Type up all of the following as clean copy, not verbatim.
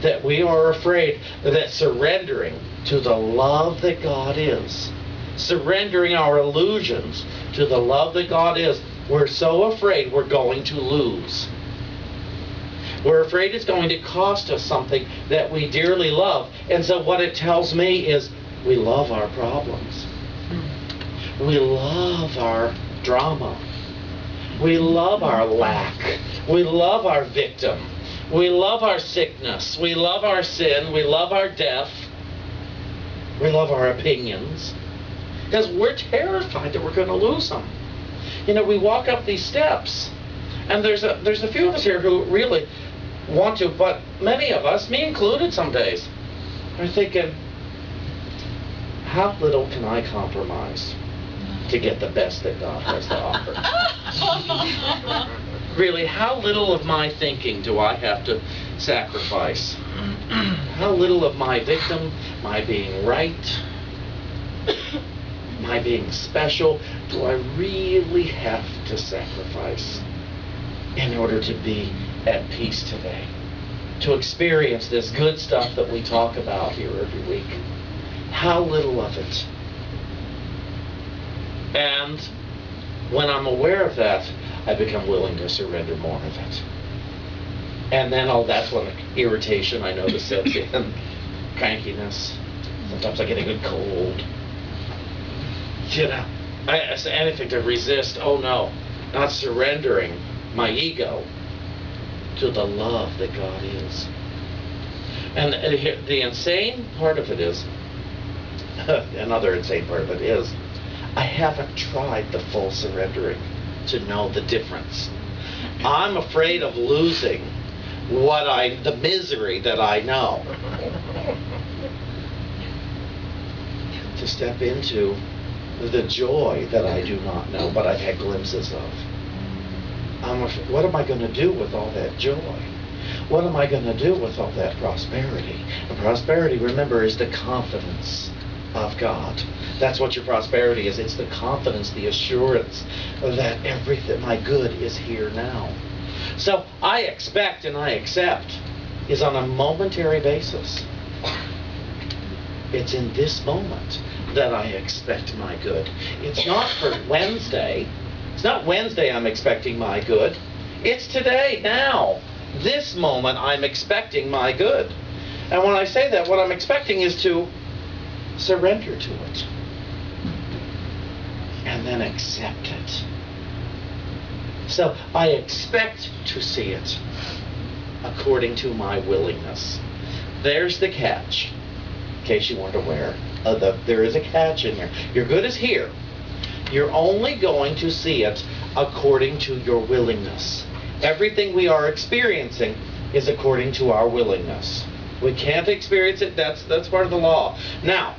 that we are afraid that surrendering to the love that God is, surrendering our illusions to the love that God is, we're so afraid we're going to lose. We're afraid it's going to cost us something that we dearly love. And so what it tells me is we love our problems. We love our drama. We love our lack. We love our victim. We love our sickness. We love our sin. We love our death. We love our opinions. Because we're terrified that we're going to lose them. You know, we walk up these steps, and there's a few of us here who really want to, but many of us, me included some days, are thinking, how little can I compromise to get the best that God has to offer? Really, how little of my thinking do I have to sacrifice? How little of my victim, my being right, my being special, do I really have to sacrifice in order to be at peace today? To experience this good stuff that we talk about here every week. How little of it? And when I'm aware of that, I become willing to surrender more of it. And then that's when the irritation I notice sets in, crankiness. Sometimes I get a good cold. You know, I say anything to resist. Oh no, not surrendering my ego to the love that God is. And the insane part of it is, another insane part of it is, I haven't tried the full surrendering to know the difference. I'm afraid of losing the misery that I know. To step into the joy that I do not know, but I've had glimpses of. What am I going to do with all that joy? What am I going to do with all that prosperity? And prosperity, remember, is the confidence of God. That's what your prosperity is. It's the confidence, the assurance that everything, my good is here now. So I expect and I accept is on a momentary basis. It's in this moment that I expect my good. It's not for Wednesday. It's not Wednesday I'm expecting my good. It's today, now. This moment I'm expecting my good. And when I say that, what I'm expecting is to surrender to it. And then accept it. So I expect to see it according to my willingness. There's the catch. In case you weren't aware, there is a catch in here. Your good is here. You're only going to see it according to your willingness. Everything we are experiencing is according to our willingness. We can't experience it. That's part of the law. Now,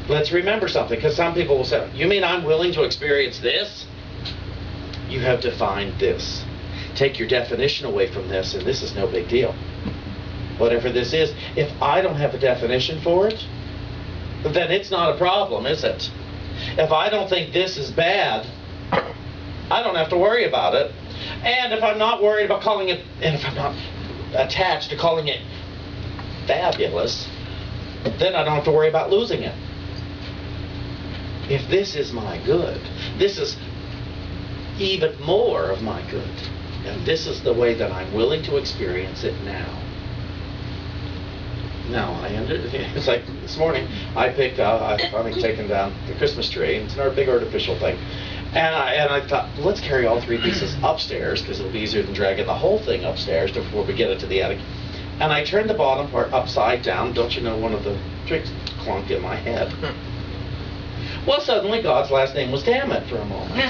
let's remember something, because some people will say, you mean I'm willing to experience this? You have defined this. Take your definition away from this, and this is no big deal. Whatever this is, if I don't have a definition for it, then it's not a problem, is it? If I don't think this is bad, I don't have to worry about it. And if I'm not worried about calling it, and if I'm not attached to calling it fabulous, then I don't have to worry about losing it. If this is my good, this is even more of my good. And this is the way that I'm willing to experience it now. Now, it's like this morning, I've finally taken down the Christmas tree, and it's another big artificial thing. And I thought, let's carry all three pieces upstairs, because it'll be easier than dragging the whole thing upstairs before we get it to the attic. And I turned the bottom part upside down. Don't you know, one of the tricks clunked in my head. Well, suddenly God's last name was Dammit for a moment.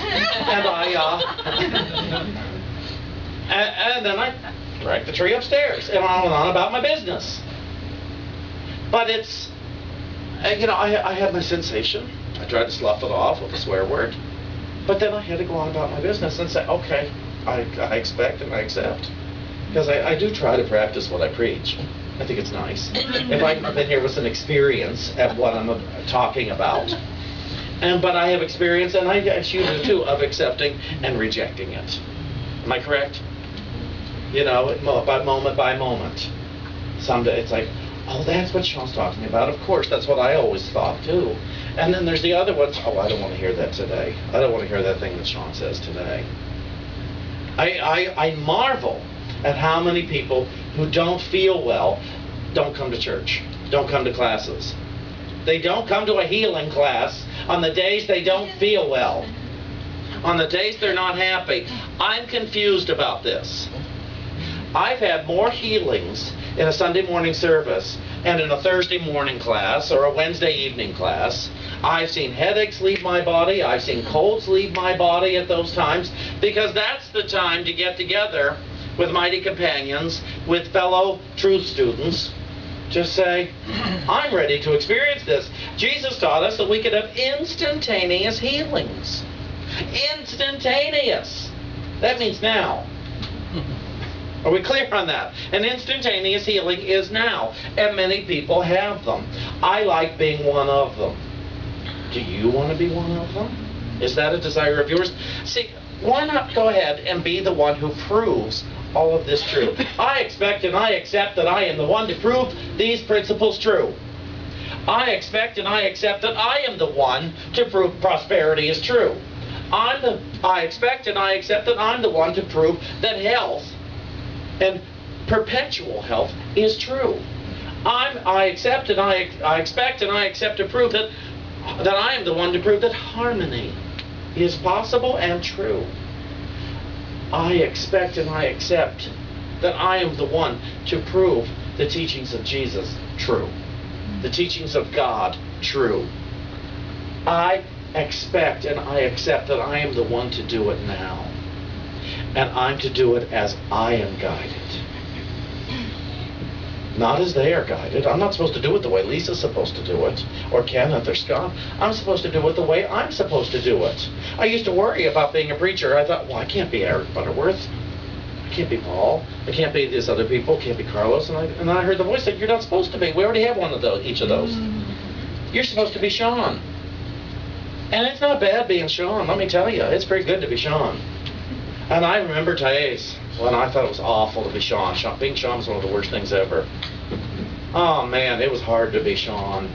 And then I dragged the tree upstairs, and I went on about my business. But it's, you know, I had my sensation. I tried to slough it off with a swear word. But then I had to go on about my business and say, okay, I expect and I accept. Because I do try to practice what I preach. I think it's nice. If I come in here with some experience at what I'm talking about. But I have experience, and I guess you do too, of accepting and rejecting it. Am I correct? You know, by moment by moment. Someday it's like, oh, that's what Sean's talking about. Of course, that's what I always thought too. And then there's the other ones, oh, I don't want to hear that today. I don't want to hear that thing that Sean says today. I marvel at how many people who don't feel well don't come to church, don't come to classes. They don't come to a healing class on the days they don't feel well, on the days they're not happy. I'm confused about this. I've had more healings in a Sunday morning service and in a Thursday morning class or a Wednesday evening class. I've seen headaches leave my body. I've seen colds leave my body at those times, because that's the time to get together with mighty companions, with fellow truth students, to say, I'm ready to experience this. Jesus taught us that we could have instantaneous healings. Instantaneous. That means now. Are we clear on that? An instantaneous healing is now, and many people have them. I like being one of them. Do you want to be one of them? Is that a desire of yours? See, why not go ahead and be the one who proves all of this true? I expect and I accept that I am the one to prove these principles true. I expect and I accept that I am the one to prove prosperity is true. I expect and I accept that I'm the one to prove that health and perpetual health is true. I accept and I expect and I accept to prove that I am the one to prove that harmony is possible and true. I expect and I accept that I am the one to prove the teachings of Jesus true. The teachings of God true. I expect and I accept that I am the one to do it now. And I'm to do it as I am guided. Not as they are guided. I'm not supposed to do it the way Lisa's supposed to do it, or Kenneth or Scott. I'm supposed to do it the way I'm supposed to do it. I used to worry about being a preacher. I thought, well, I can't be Eric Butterworth. I can't be Paul. I can't be these other people. I can't be Carlos. And then I heard the voice say, you're not supposed to be. We already have one of those, each of those. You're supposed to be Sean. And it's not bad being Sean, let me tell you. It's pretty good to be Sean. And I remember days when I thought it was awful to be Sean. Being Sean was one of the worst things ever. Oh man, it was hard to be Sean.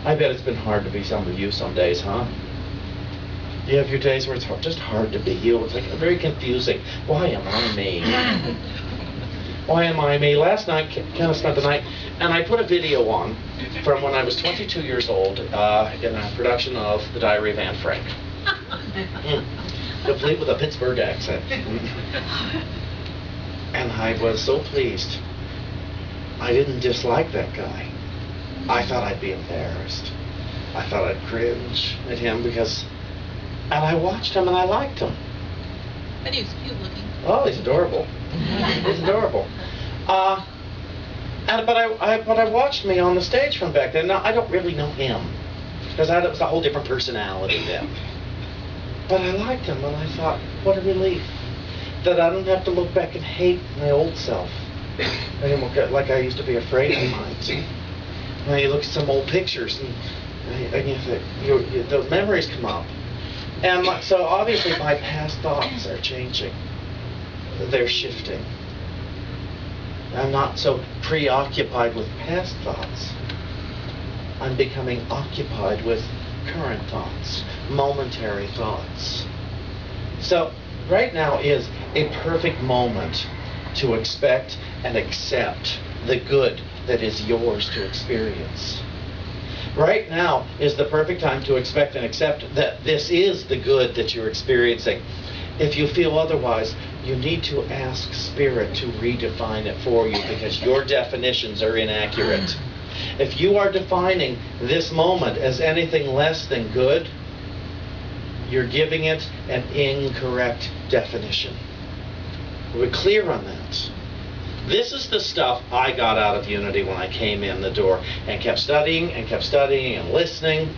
I bet it's been hard to be some of you some days, huh? You have your days where it's just hard to be you. It's like very confusing. Why am I me? Why am I me? Last night, kind of spent the night, and I put a video on from when I was 22 years old in a production of The Diary of Anne Frank. Complete with a Pittsburgh accent. And I was so pleased. I didn't dislike that guy. I thought I'd be embarrassed. I thought I'd cringe at him because... And I watched him and I liked him. But he was cute looking. Oh, he's adorable. He's adorable. But I watched me on the stage from back then. Now, I don't really know him, because it was a whole different personality then. But I liked him, and I thought, what a relief that I don't have to look back and hate my old self. Like I used to be afraid I might. And you look at some old pictures, and you think, those memories come up. And so obviously my past thoughts are changing. They're shifting. I'm not so preoccupied with past thoughts. I'm becoming occupied with current thoughts, momentary thoughts. So right now is a perfect moment to expect and accept the good that is yours to experience. Right now is the perfect time to expect and accept that this is the good that you're experiencing. If you feel otherwise, you need to ask Spirit to redefine it for you, because your definitions are inaccurate. If you are defining this moment as anything less than good, you're giving it an incorrect definition. We're clear on that. This is the stuff I got out of Unity when I came in the door and kept studying and listening.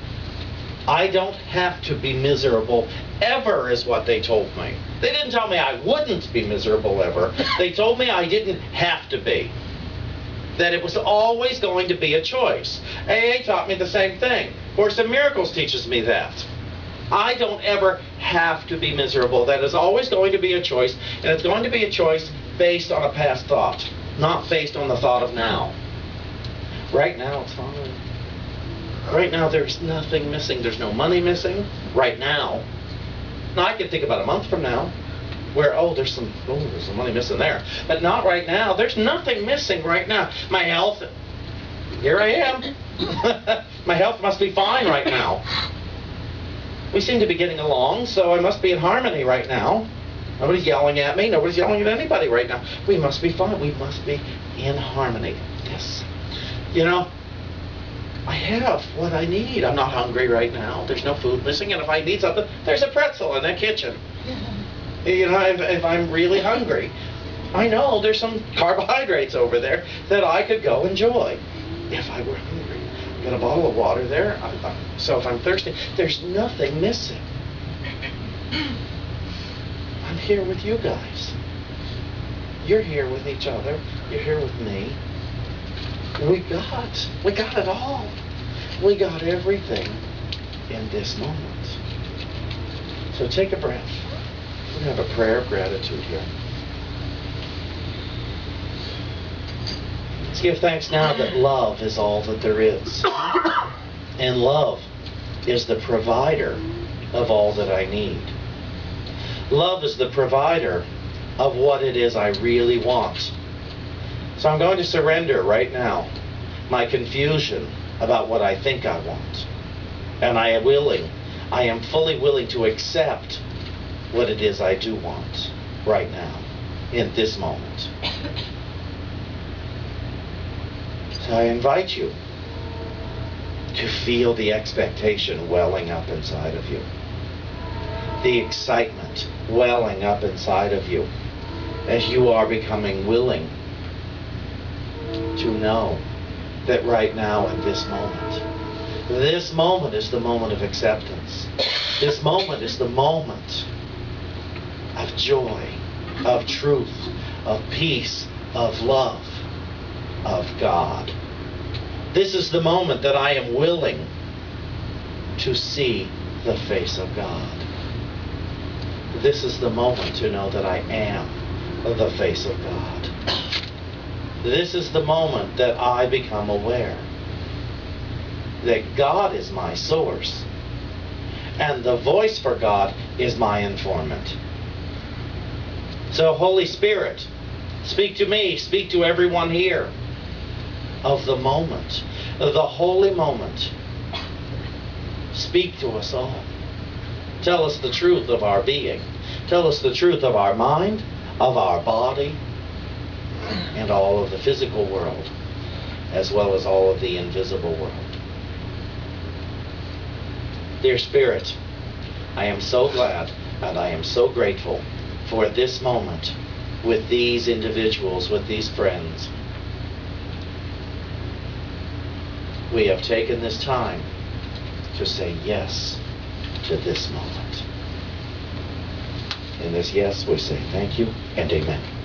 I don't have to be miserable ever, is what they told me. They didn't tell me I wouldn't be miserable ever. They told me I didn't have to be. That it was always going to be a choice. AA taught me the same thing. Course in Miracles teaches me that. I don't ever have to be miserable. That is always going to be a choice, and it's going to be a choice based on a past thought. not based on the thought of now. Right now, it's fine. Right now, there's nothing missing. There's no money missing. Right now. Now, I can think about a month from now where, there's some money missing there. But not right now. There's nothing missing right now. My health, here I am. My health must be fine right now. We seem to be getting along, so I must be in harmony right now. Nobody's yelling at me. Nobody's yelling at anybody right now. We must be fine. We must be in harmony. Yes. You know, I have what I need. I'm not hungry right now. There's no food missing, and if I need something, there's a pretzel in the kitchen. You know, if I'm really hungry, I know there's some carbohydrates over there that I could go enjoy if I were hungry. Got a bottle of water there. So if I'm thirsty, there's nothing missing. I'm here with you guys. You're here with each other. You're here with me. We got it all. We got everything in this moment. So take a breath. We're going to have a prayer of gratitude here. Let's give thanks now that love is all that there is. And love is the provider of all that I need. Love is the provider of what it is I really want. So I'm going to surrender right now my confusion about what I think I want. And I am fully willing to accept what it is I do want right now, in this moment. So I invite you to feel the expectation welling up inside of you. The excitement welling up inside of you as you are becoming willing to know that right now in this moment is the moment of acceptance. This moment is the moment of joy, of truth, of peace, of love, of God. This is the moment that I am willing to see the face of God. This is the moment to know that I am the face of God. This is the moment that I become aware that God is my source and the voice for God is my informant. So Holy Spirit, speak to me, speak to everyone here of the moment, the holy moment. Speak to us all. Tell us the truth of our being. Tell us the truth of our mind, of our body, and all of the physical world, as well as all of the invisible world. Dear Spirit, I am so glad and I am so grateful for this moment with these individuals, with these friends. We have taken this time to say yes to this moment. In this yes, we say thank you and amen.